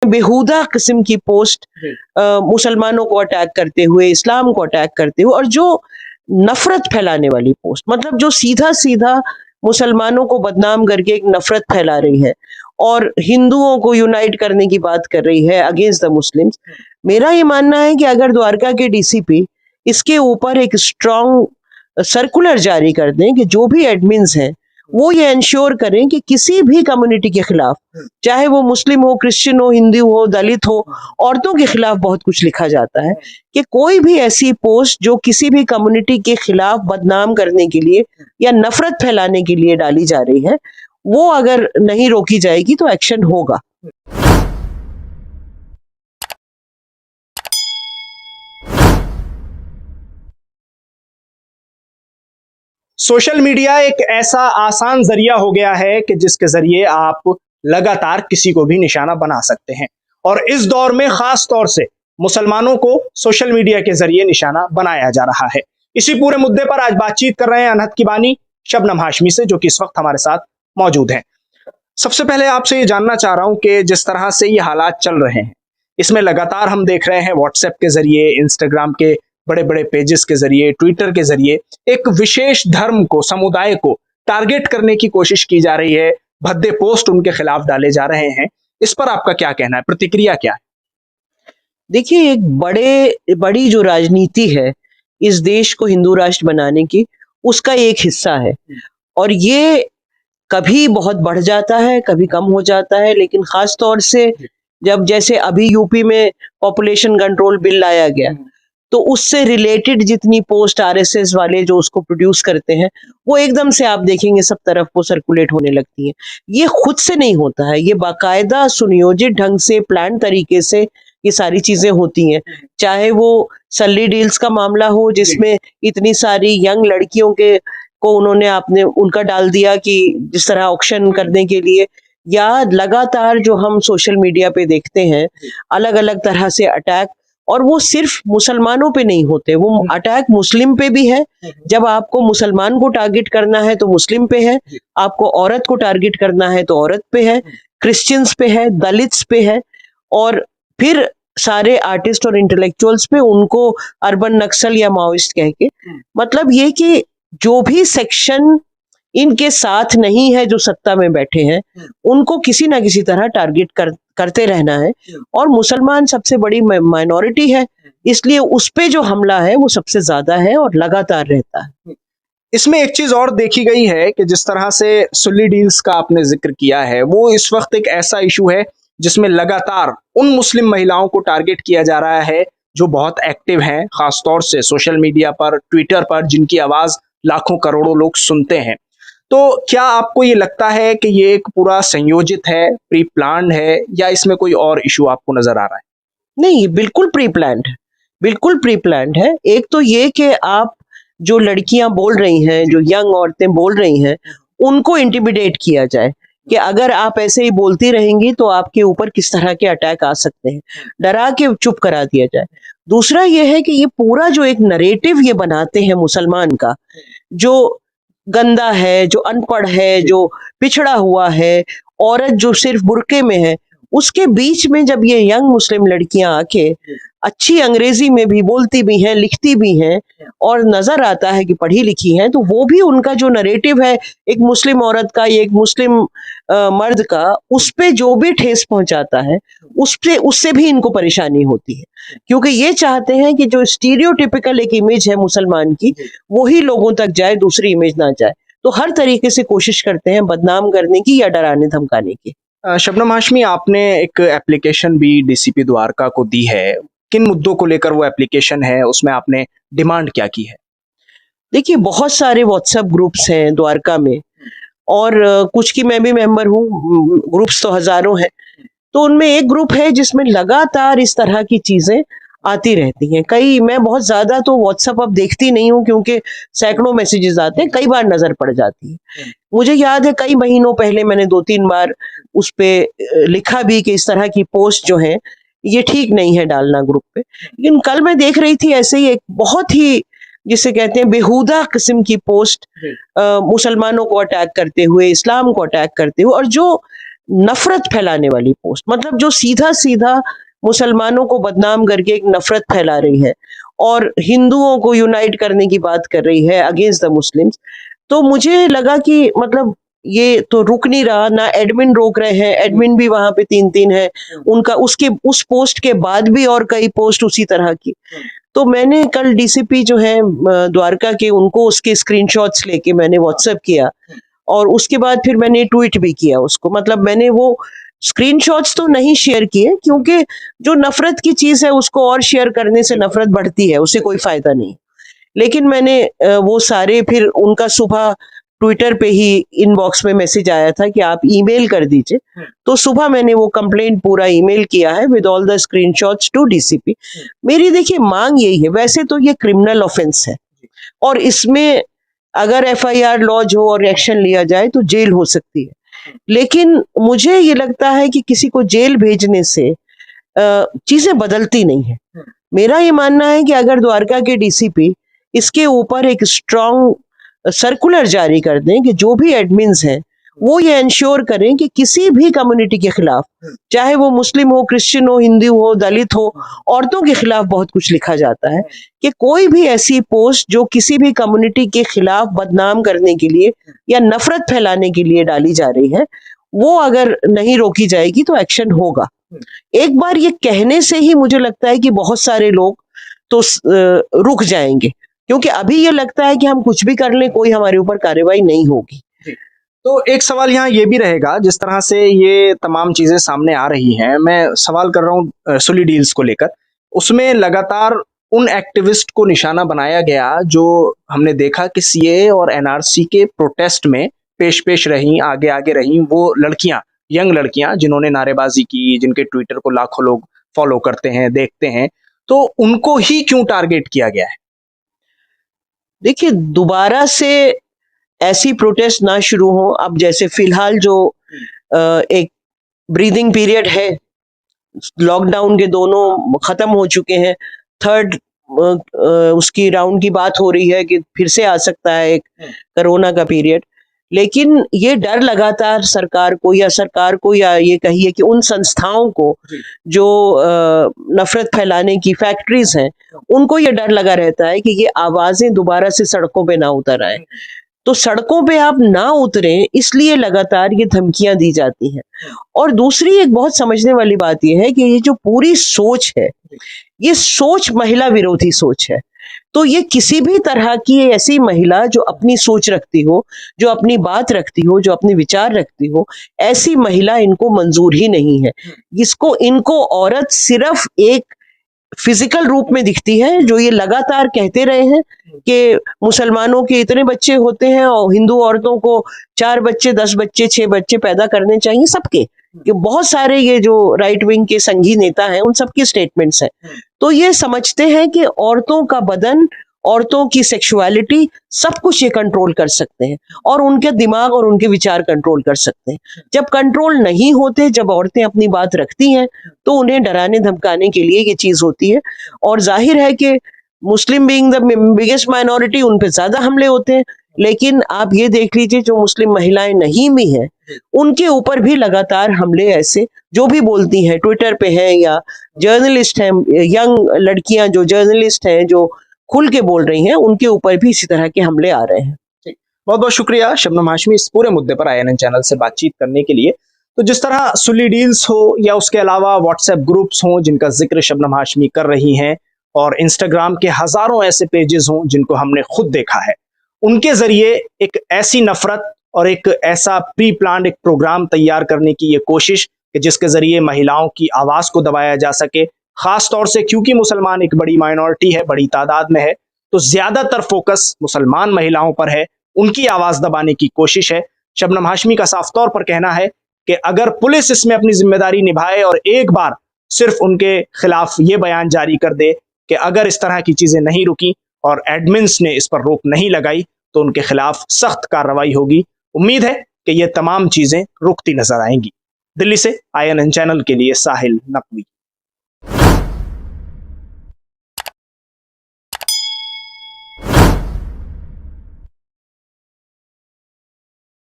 बेहुदा किस्म की पोस्ट मुसलमानों को अटैक करते हुए, इस्लाम को अटैक करते हुए, और जो नफरत फैलाने वाली पोस्ट, मतलब जो सीधा सीधा मुसलमानों को बदनाम करके एक नफरत फैला रही है और हिंदुओं को यूनाइट करने की बात कर रही है अगेंस्ट द मुस्लिम्स। मेरा ये मानना है कि अगर द्वारका के डीसीपी इसके ऊपर एक स्ट्रॉन्ग सर्कुलर जारी कर दें कि जो भी एडमिन्स हैं वो ये इंश्योर करें कि किसी भी कम्युनिटी के खिलाफ, चाहे वो मुस्लिम हो, क्रिश्चियन हो, हिंदू हो, दलित हो, औरतों के खिलाफ बहुत कुछ लिखा जाता है, कि कोई भी ऐसी पोस्ट जो किसी भी कम्युनिटी के खिलाफ बदनाम करने के लिए या नफरत फैलाने के लिए डाली जा रही है, वो अगर नहीं रोकी जाएगी तो एक्शन होगा। सोशल मीडिया एक ऐसा आसान जरिया हो गया है कि जिसके जरिए आप लगातार किसी को भी निशाना बना सकते हैं, और इस दौर में खास तौर से मुसलमानों को सोशल मीडिया के जरिए निशाना बनाया जा रहा है। इसी पूरे मुद्दे पर आज बातचीत कर रहे हैं अनहद की बानी शबनम हाशमी से, जो कि इस वक्त हमारे साथ मौजूद हैं। सबसे पहले आपसे ये जानना चाह रहा हूं कि जिस तरह से ये हालात चल रहे हैं, इसमें लगातार हम देख रहे हैं व्हाट्सएप के जरिए, इंस्टाग्राम के बड़े बड़े पेजेस के जरिए, ट्विटर के जरिए एक विशेष धर्म को, समुदाय को टारगेट करने की कोशिश की जा रही है, भद्दे पोस्ट उनके खिलाफ डाले जा रहे हैं। इस पर आपका क्या कहना है, प्रतिक्रिया क्या है? देखिए, एक बड़ी जो राजनीति है इस देश को हिंदू राष्ट्र बनाने की, उसका एक हिस्सा है, और ये कभी बहुत बढ़ जाता है, कभी कम हो जाता है, लेकिन खास तौर से जब जैसे अभी यूपी में पॉपुलेशन कंट्रोल बिल लाया गया, तो उससे रिलेटेड जितनी पोस्ट आरएसएस वाले जो उसको प्रोड्यूस करते हैं, वो एकदम से आप देखेंगे सब तरफ वो सर्कुलेट होने लगती है। ये खुद से नहीं होता है, ये बाकायदा सुनियोजित ढंग से, प्लान तरीके से ये सारी चीजें होती हैं। चाहे वो सल्ली डील्स का मामला हो, जिसमें इतनी सारी यंग लड़कियों के को उन्होंने आपने उनका डाल दिया कि जिस तरह ऑक्शन करने के लिए, या लगातार जो हम सोशल मीडिया पे देखते हैं अलग अलग तरह से अटैक, और वो सिर्फ मुसलमानों पे नहीं होते, वो अटैक मुस्लिम पे भी है। जब आपको मुसलमान को टारगेट करना है तो मुस्लिम पे है, आपको औरत को टारगेट करना है तो औरत पे है, क्रिश्चियंस पे है, दलित्स पे है, और फिर सारे आर्टिस्ट और इंटेलेक्चुअल्स पे, उनको अर्बन नक्सल या माओइस्ट कह के। मतलब ये कि जो भी सेक्शन इनके साथ नहीं है, जो सत्ता में बैठे हैं, उनको किसी ना किसी तरह टारगेट करते रहना है, और मुसलमान सबसे बड़ी माइनॉरिटी है, इसलिए उस पे जो हमला है वो सबसे ज्यादा है और लगातार रहता है। इसमें एक चीज और देखी गई है कि जिस तरह से सुल्ली डील्स का आपने जिक्र किया है, वो इस वक्त एक ऐसा इशू है जिसमें लगातार उन मुस्लिम महिलाओं को टारगेट किया जा रहा है जो बहुत एक्टिव हैं, खासतौर से सोशल मीडिया पर, ट्विटर पर, जिनकी आवाज लाखों करोड़ों लोग सुनते हैं। तो क्या आपको ये लगता है कि ये एक पूरा संयोजित है, प्री प्लान्ड है, या इसमें कोई और इशू आपको नजर आ रहा है? नहीं, बिल्कुल प्री प्लान्ड है, बिल्कुल प्री प्लान्ड है। एक तो ये कि आप जो लड़कियां बोल रही हैं, जो यंग औरतें बोल रही हैं, उनको इंटिमिडेट किया जाए कि अगर आप ऐसे ही बोलती रहेंगी तो आपके ऊपर किस तरह के अटैक आ सकते हैं, डरा के चुप करा दिया जाए। दूसरा ये है कि ये पूरा जो एक नरेटिव ये बनाते हैं मुसलमान का, जो गंदा है, जो अनपढ़ है, जो पिछड़ा हुआ है, औरत जो सिर्फ बुर्के में है, उसके बीच में जब ये यंग मुस्लिम लड़कियां आके अच्छी अंग्रेजी में भी बोलती भी हैं, लिखती भी हैं, और नजर आता है कि पढ़ी लिखी हैं, तो वो भी उनका जो नरेटिव है एक मुस्लिम औरत का, या एक मुस्लिम मर्द का, उस पे जो भी ठेस पहुंचाता है, उससे भी इनको परेशानी होती है, क्योंकि ये चाहते हैं कि जो स्टीरियोटिपिकल एक इमेज है मुसलमान की, वही लोगों तक जाए, दूसरी इमेज ना जाए। तो हर तरीके से कोशिश करते हैं बदनाम करने की या डराने धमकाने की। शबनम हाशमी, आपने एक एप्लीकेशन भी डीसीपी द्वारका को दी है। किन मुद्दों को लेकर वो एप्लीकेशन है, उसमें आपने डिमांड क्या की है? देखिए, बहुत सारे व्हाट्सएप ग्रुप्स हैं द्वारका में, और कुछ की मैं भी मेंबर हूँ, ग्रुप्स तो हजारों हैं। तो उनमें एक ग्रुप है जिसमें लगातार इस तरह की चीजें आती रहती हैं। मैं बहुत ज्यादा तो व्हाट्सएप अब देखती नहीं हूँ, क्योंकि सैकड़ों मैसेजेस आते हैं, कई बार नजर पड़ जाती है। मुझे याद है कई महीनों पहले मैंने 2-3 बार उस पे लिखा भी कि इस तरह की पोस्ट जो है ये ठीक नहीं है डालना ग्रुप पे। लेकिन कल मैं देख रही थी ऐसे ही एक बहुत ही, जिसे कहते हैं बेहुदा किस्म की पोस्ट मुसलमानों को अटैक करते हुए, इस्लाम को अटैक करते हुए, और जो नफरत फैलाने वाली पोस्ट, मतलब जो सीधा सीधा मुसलमानों को बदनाम करके एक नफरत फैला रही है और हिंदुओं को यूनाइट करने की बात कर रही है अगेंस्ट द मुस्लिम्स। तो मुझे लगा कि मतलब ये तो रुक नहीं रहा, ना एडमिन रोक रहे हैं, एडमिन भी वहां पे 3-3 है उनका, उसके उस पोस्ट के बाद भी और कई पोस्ट उसी तरह की। तो मैंने कल डीसीपी जो है द्वारका के, उनको उसके स्क्रीनशॉट्स लेके मैंने व्हाट्सएप किया और उसके बाद फिर मैंने ट्वीट भी किया उसको। मतलब मैंने वो स्क्रीनशॉट्स तो नहीं शेयर किए क्योंकि जो नफरत की चीज है उसको और शेयर करने से नफरत बढ़ती है, उससे कोई फायदा नहीं। लेकिन मैंने वो सारे फिर उनका सुबह ट्विटर पे ही इनबॉक्स में मैसेज आया था कि आप ईमेल कर दीजिए, तो सुबह मैंने वो कंप्लेंट पूरा ईमेल किया है with all the screenshots to DCP. मेरी देखिए मांग यही है, वैसे तो ये क्रिमिनल ऑफेंस है और इसमें अगर एफआईआर लॉन्च हो और एक्शन लिया जाए तो जेल हो सकती है, लेकिन मुझे ये लगता है कि किसी को जेल भेजने से चीजें बदलती नहीं है। मेरा ये मानना है कि अगर द्वारका के डीसीपी इसके ऊपर एक स्ट्रॉन्ग सर्कुलर जारी कर दें कि जो भी एडमिन्स हैं वो ये इंश्योर करें कि किसी भी कम्युनिटी के खिलाफ, चाहे वो मुस्लिम हो, क्रिश्चियन हो, हिंदू हो, दलित हो, औरतों के खिलाफ बहुत कुछ लिखा जाता है, कि कोई भी ऐसी पोस्ट जो किसी भी कम्युनिटी के खिलाफ बदनाम करने के लिए या नफरत फैलाने के लिए डाली जा रही है, वो अगर नहीं रोकी जाएगी तो एक्शन होगा। एक बार ये कहने से ही मुझे लगता है कि बहुत सारे लोग तो रुक जाएंगे, क्योंकि अभी ये लगता है कि हम कुछ भी कर लें कोई हमारे ऊपर कार्रवाई नहीं होगी। तो एक सवाल यहाँ ये भी रहेगा, जिस तरह से ये तमाम चीजें सामने आ रही हैं, मैं सवाल कर रहा हूँ सुली डील्स को लेकर, उसमें लगातार उन एक्टिविस्ट को निशाना बनाया गया जो हमने देखा कि सीए और एनआरसी के प्रोटेस्ट में पेश रही, आगे आगे रही, वो लड़कियां, यंग लड़कियां जिन्होंने नारेबाजी की, जिनके ट्विटर को लाखों लोग फॉलो करते हैं, देखते हैं, तो उनको ही क्यों टारगेट किया गया है? देखिए, दोबारा से ऐसी प्रोटेस्ट ना शुरू हो। अब जैसे फिलहाल जो एक ब्रीदिंग पीरियड है, लॉकडाउन के दोनों खत्म हो चुके हैं, थर्ड उसकी राउंड की बात हो रही है कि फिर से आ सकता है एक कोरोना का पीरियड, लेकिन ये डर लगातार सरकार को या ये कहिए कि उन संस्थाओं को जो नफरत फैलाने की फैक्ट्रीज हैं, उनको ये डर लगा रहता है कि ये आवाजें दोबारा से सड़कों पे ना उतर आए। तो सड़कों पे आप ना उतरें, इसलिए लगातार ये धमकियां दी जाती हैं। और दूसरी एक बहुत समझने वाली बात यह है कि ये जो पूरी सोच है, ये सोच महिला विरोधी सोच है। तो ये किसी भी तरह की ऐसी महिला जो अपनी सोच रखती हो, जो अपनी बात रखती हो, जो अपने विचार रखती हो, ऐसी महिला इनको मंजूर ही नहीं है। इनको औरत सिर्फ एक फिजिकल रूप में दिखती है, जो ये लगातार कहते रहे हैं कि मुसलमानों के इतने बच्चे होते हैं और हिंदू औरतों को 4 बच्चे, 10 बच्चे, 6 बच्चे पैदा करने चाहिए सबके। कि बहुत सारे ये जो राइट विंग के संघी नेता हैं, उन सबकी स्टेटमेंट्स हैं। तो ये समझते हैं कि औरतों का बदन, औरतों की सेक्सुअलिटी, सब कुछ ये कंट्रोल कर सकते हैं और उनके दिमाग और उनके विचार कंट्रोल कर सकते हैं। जब कंट्रोल नहीं होते, जब औरतें अपनी बात रखती हैं, तो उन्हें डराने धमकाने के लिए ये चीज होती है। और जाहिर है कि मुस्लिम बीइंग द बिगेस्ट माइनॉरिटी, उन पे ज्यादा हमले होते हैं। लेकिन आप ये देख लीजिए, जो मुस्लिम महिलाएं नहीं भी हैं, उनके ऊपर भी लगातार हमले ऐसे, जो भी बोलती हैं, ट्विटर पे हैं या जर्नलिस्ट हैं, यंग लड़कियां जो जर्नलिस्ट हैं, जो खुल के बोल रही हैं, उनके ऊपर भी इसी तरह के हमले आ रहे हैं। बहुत बहुत शुक्रिया शबनम हाशमी इस पूरे मुद्दे पर INN चैनल से बातचीत करने के लिए। तो जिस तरह सुली डील्स हो या उसके अलावा व्हाट्सएप ग्रुप्स हों जिनका जिक्र शबनम हाशमी कर रही हैं, और इंस्टाग्राम के हजारों ऐसे पेजेस हों जिनको हमने खुद देखा है, उनके जरिए एक ऐसी नफरत और एक ऐसा प्री प्लान्ड एक प्रोग्राम तैयार करने की ये कोशिश कि जिसके जरिए महिलाओं की आवाज को दबाया जा सके, खास तौर से क्योंकि मुसलमान एक बड़ी माइनॉरिटी है, बड़ी तादाद में है, तो ज्यादातर फोकस मुसलमान महिलाओं पर है, उनकी आवाज दबाने की कोशिश है। शबनम हाशमी का साफ तौर पर कहना है कि अगर पुलिस इसमें अपनी जिम्मेदारी निभाए और एक बार सिर्फ उनके खिलाफ ये बयान जारी कर दे कि अगर इस तरह की चीजें नहीं रुकी और एडमिन्स ने इस पर रोक नहीं लगाई, तो उनके खिलाफ सख्त कार्रवाई होगी। उम्मीद है कि ये तमाम चीजें रुकती नजर आएंगी। दिल्ली से INN चैनल के लिए साहिल नकवी।